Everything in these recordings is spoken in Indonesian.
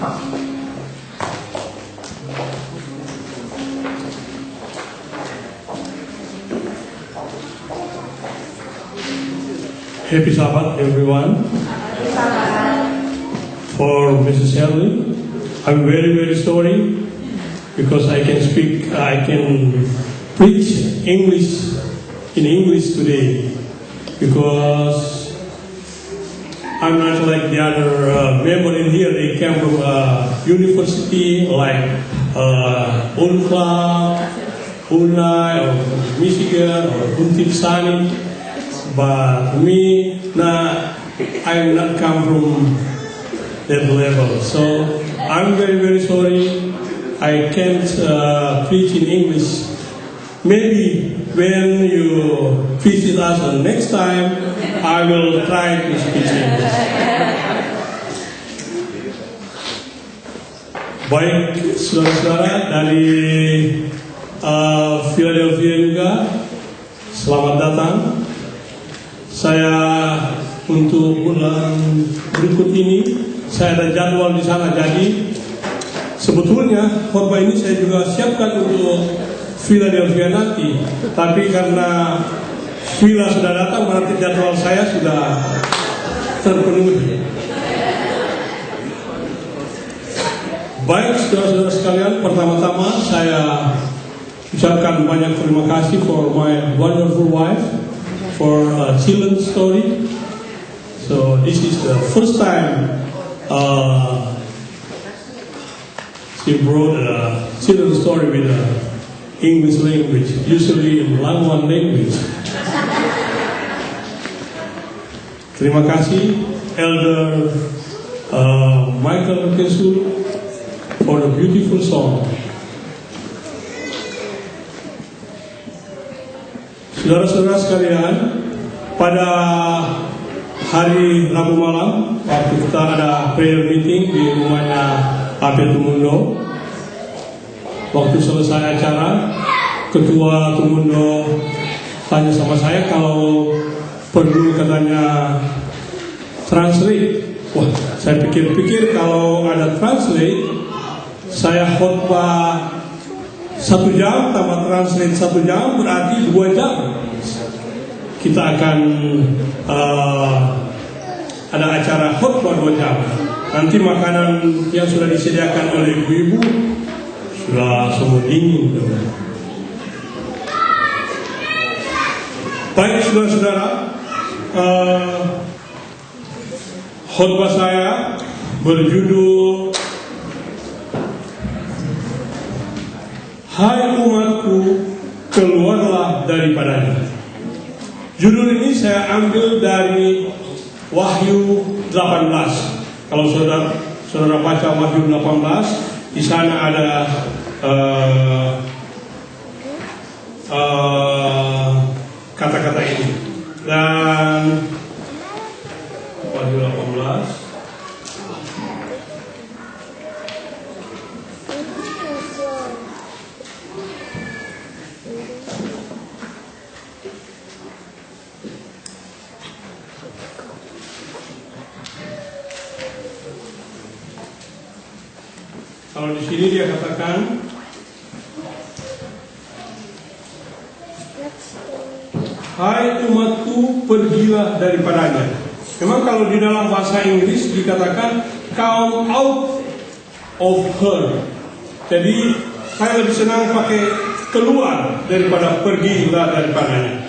Happy Sabbath, everyone. For Mrs. Shirley, I'm very, very sorry because I can preach English in English today because I'm not like the other member in here. They came from university like UNCLA, UNAI, or Michigan, or Untiksani. But me, I'm not come from that level. So I'm very, very sorry. I can't preach in English. Maybe when you visit us next time, I will try to speak English. Baik, saudara-saudara dari Philadelphia juga, selamat datang. Saya untuk bulan berikut ini saya ada jadwal di sana, jadi sebetulnya khotbah ini saya juga siapkan untuk Philadelphia nanti, tapi karena Villa sudah datang berarti jadwal saya sudah terpenuhi. Baik saudara-saudara sekalian, pertama-tama saya ucapkan banyak terima kasih for my wonderful wife for a children's story. So this is the first time she brought a children's story with a English language, usually in Langwan language. Terima kasih Elder Michael Kesul for the beautiful song. Saudara-saudara sekalian, pada hari Rabu malam, waktu kita ada prayer meeting di rumahnya Abel Tumundo, waktu selesai acara, Ketua Tumundo tanya sama saya kalau perlu katanya translate. Wah, saya pikir-pikir kalau ada translate, saya khotbah 1 jam tambah translate 1 jam berarti 2 jam. Kita akan ada acara khotbah 2 jam. Nanti makanan yang sudah disediakan oleh ibu-ibu sudah semua dingin. Baik saudara-saudara, khotbah saya berjudul Hai umatku, keluarlah daripadanya. Judul ini saya ambil dari Wahyu 18. Kalau saudara baca Wahyu 18, di sana ada kata-kata ini. Dan Wahyu 18. Kalau di sini dia katakan, Hai umatku, pergilah daripadanya. Memang kalau di dalam bahasa Inggris dikatakan come out of her. Jadi saya lebih senang pakai keluar daripada pergilah daripadanya.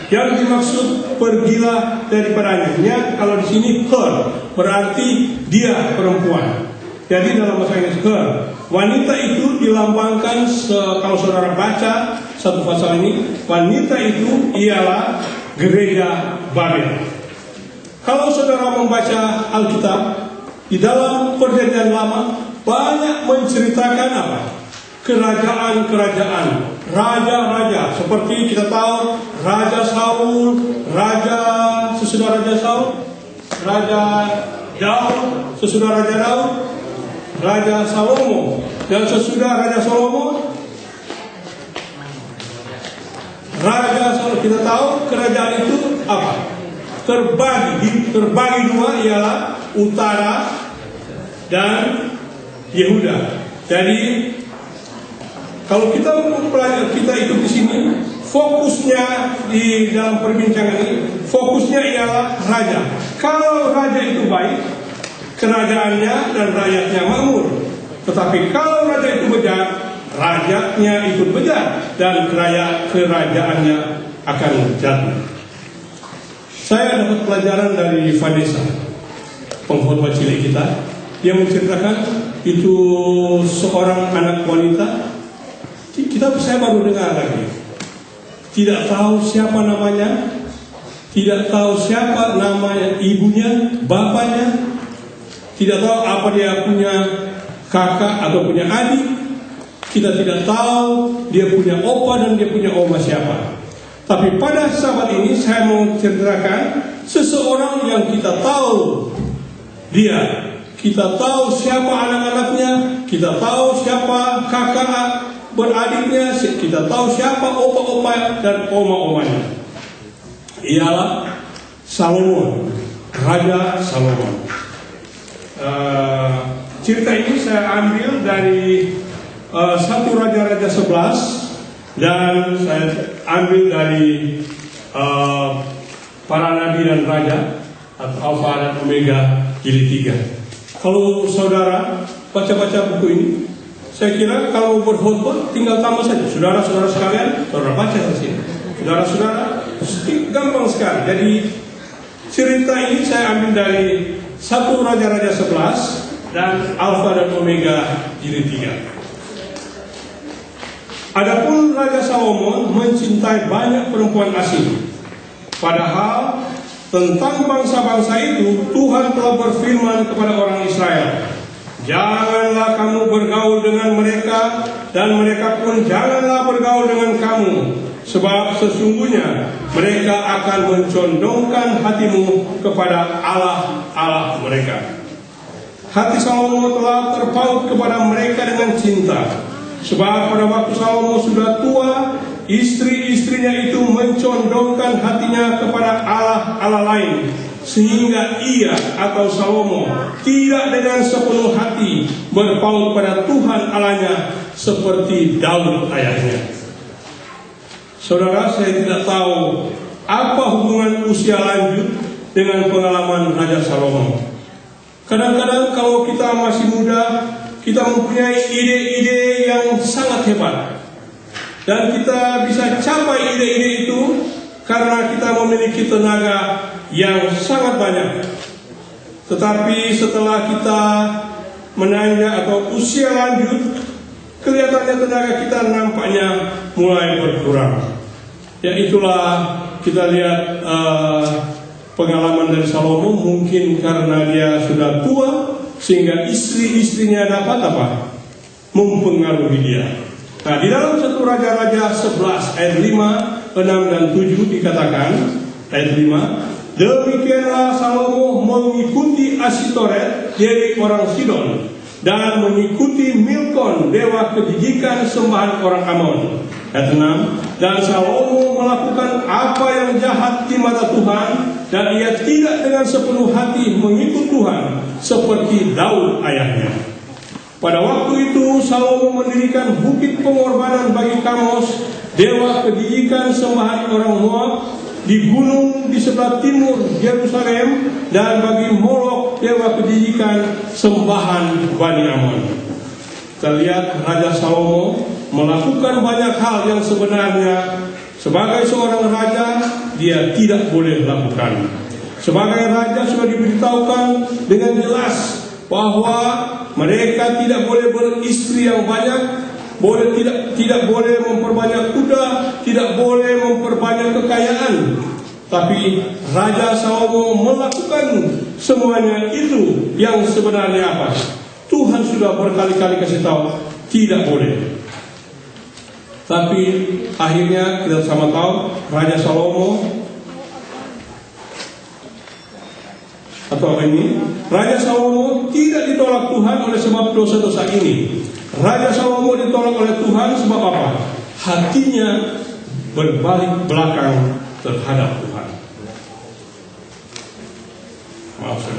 Yang dimaksud pergilah daripadanya, kalau di sini her berarti dia perempuan. Jadi dalam bahasa Inggris her, wanita itu dilambangkan kalau saudara baca satu pasal ini, wanita itu ialah gereja Babel. Kalau saudara membaca Alkitab di dalam Perjanjian Lama banyak menceritakan apa? Kerajaan-kerajaan, raja-raja. Seperti kita tahu Raja Saul, sesudah Raja Saul, Raja Daud, sesudah Raja Daud, Raja Salomo, dan sesudah Raja Salomo, Raja Salomo. Kita tahu kerajaan itu apa? Terbagi 2, ialah utara dan Yehuda. Jadi kalau kita ikut di sini, fokusnya di dalam perbincangan ini, fokusnya ialah raja. Kalau raja itu baik, kerajaannya dan rakyatnya makmur. Tetapi kalau raja itu bejat, rakyatnya ikut bejat dan kerajaannya akan jatuh. Saya dapat pelajaran dari Vanessa, pengkhotbah cilik kita, yang menceritakan itu seorang anak wanita. Saya baru dengar lagi. Tidak tahu siapa namanya, tidak tahu siapa namanya ibunya, bapaknya, tidak tahu apa dia punya kakak atau punya adik. Kita tidak tahu dia punya opa dan dia punya oma siapa. Tapi pada saat ini saya mau ceritakan seseorang yang kita tahu dia. Kita tahu siapa anak-anaknya, kita tahu siapa kakak beradiknya, kita tahu siapa opa-opa dan oma-omanya. Ialah Salomon, Raja Salomon. Cerita ini saya ambil dari 1 Raja-Raja 11 dan saya ambil dari para nabi dan raja atau Alfa dan Omega jilid 3. Kalau saudara baca-baca buku ini, saya kira kalau berkhotbah tinggal tambah saja. Saudara-saudara sekalian, saudara baca di sini. Saudara-saudara, gampang sekali. Jadi cerita ini saya ambil dari 1 Raja-Raja 11 dan Alfa dan Omega jilid 3. Adapun Raja Salomon mencintai banyak perempuan asing. Padahal tentang bangsa-bangsa itu Tuhan telah berfirman kepada orang Israel, janganlah kamu bergaul dengan mereka, dan mereka pun janganlah bergaul dengan kamu, sebab sesungguhnya mereka akan mencondongkan hatimu kepada Allah mereka. Hati Salomo telah terpaut kepada mereka dengan cinta, sebab pada waktu Salomo sudah tua, istri-istrinya itu mencondongkan hatinya kepada Allah lain, sehingga ia atau Salomo tidak dengan sepenuh hati berpaut pada Tuhan Allahnya seperti Daud ayahnya. Saudara, saya tidak tahu apa hubungan usia lanjut dengan pengalaman Raja Salomo. Kadang-kadang kalau kita masih muda, kita mempunyai ide-ide yang sangat hebat. Dan kita bisa capai ide-ide itu karena kita memiliki tenaga yang sangat banyak. Tetapi setelah kita menanjak atau usia lanjut, kelihatannya tenaga kita nampaknya mulai berkurang. Ya, itulah kita lihat pengalaman dari Salomo. Mungkin karena dia sudah tua, sehingga istri-istrinya dapat mempengaruhi dia. Nah, di dalam 1 Raja-Raja 11 ayat 5, 6 dan 7 dikatakan, ayat 5, demikianlah Salomo mengikuti Asitoret dari orang Sidon, dan mengikuti Milkon dewa kejijikan sembahan orang Amon. Ayat 6, dan Salomo melakukan apa yang jahat di mata Tuhan, dan ia tidak dengan sepenuh hati mengikut Tuhan seperti Daud ayahnya. Pada waktu itu Salomo mendirikan bukit pengorbanan bagi Kamos, dewa kejijikan sembahan orang Moab, di gunung di sebelah timur Yerusalem, dan bagi Molok, dewa kejijikan sembahan Bani Amon. Kita lihat Raja Salomo melakukan banyak hal yang sebenarnya sebagai seorang raja dia tidak boleh lakukan. Sebagai raja sudah diberitahukan dengan jelas bahwa mereka tidak boleh beristri yang banyak, tidak boleh memperbanyak kuda, tidak boleh memperbanyak kekayaan. Tapi Raja Salomo melakukan semuanya itu yang sebenarnya apa? Tuhan sudah berkali-kali kasih tahu tidak boleh. Tapi akhirnya kita sama tahu Raja Salomo Raja Salomo tidak ditolak Tuhan oleh sebab dosa-dosa ini. Raja Salomo ditolak oleh Tuhan sebab apa? Hatinya berbalik belakang terhadap Tuhan. Maaf.